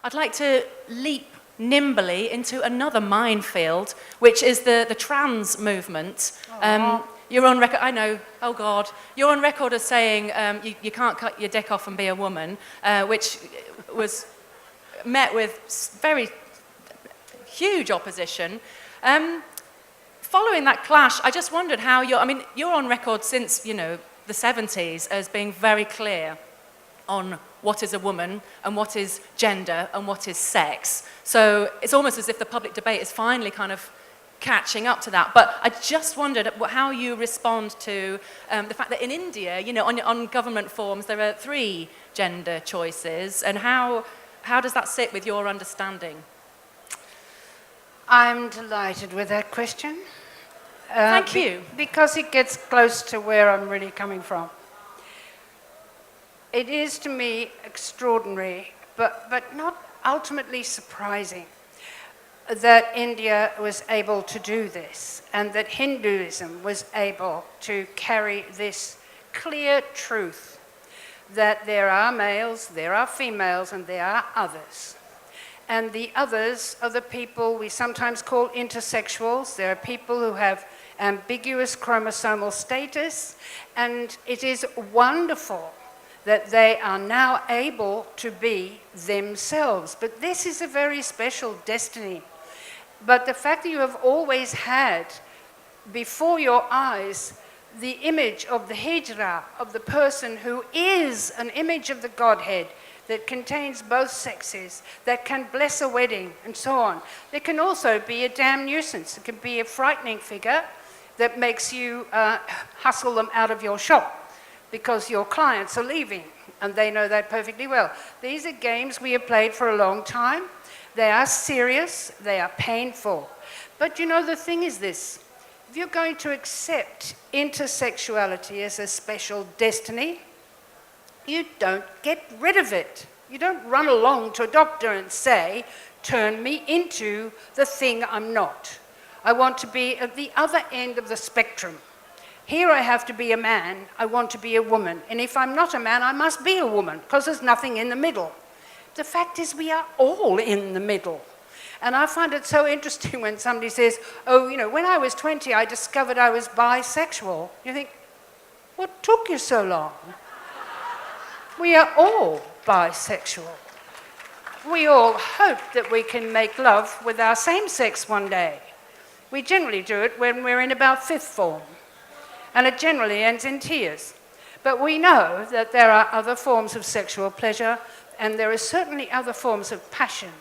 I'd like to leap nimbly into another minefield, which is the trans movement. You're on record, I know, oh God, you're on record as saying you can't cut your dick off and be a woman, which was met with very huge opposition. Following that clash, I just wondered how you're on record since, the 70s as being very clear on what is a woman and what is gender and what is sex. So it's almost as if the public debate is finally kind of catching up to that. But I just wondered how you respond to the fact that in India, on government forms, there are 3 gender choices, and how does that sit with your understanding? I'm delighted with that question. Thank you. Because it gets close to where I'm really coming from. It is to me extraordinary, but not ultimately surprising, that India was able to do this, and that Hinduism was able to carry this clear truth that there are males, there are females, and there are others. And the others are the people we sometimes call intersexuals. There are people who have ambiguous chromosomal status, and it is wonderful that they are now able to be themselves. But this is a very special destiny. But the fact that you have always had before your eyes the image of the hijra, of the person who is an image of the Godhead, that contains both sexes, that can bless a wedding, and so on. There can also be a damn nuisance. It can be a frightening figure that makes you hustle them out of your shop because your clients are leaving, and they know that perfectly well. These are games we have played for a long time. They are serious, they are painful. But the thing is this: if you're going to accept intersexuality as a special destiny, you don't get rid of it. You don't run along to a doctor and say, turn me into the thing I'm not. I want to be at the other end of the spectrum. Here I have to be a man, I want to be a woman. And if I'm not a man, I must be a woman, because there's nothing in the middle. The fact is we are all in the middle. And I find it so interesting when somebody says, when I was 20, I discovered I was bisexual. You think, what took you so long? We are all bisexual. We all hope that we can make love with our same sex one day. We generally do it when we're in about 5th form, and it generally ends in tears. But we know that there are other forms of sexual pleasure, and there are certainly other forms of passion.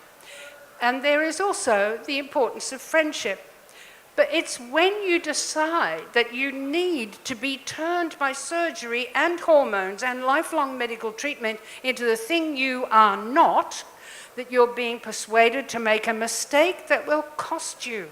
And there is also the importance of friendship. But it's when you decide that you need to be turned by surgery and hormones and lifelong medical treatment into the thing you are not, that you're being persuaded to make a mistake that will cost you.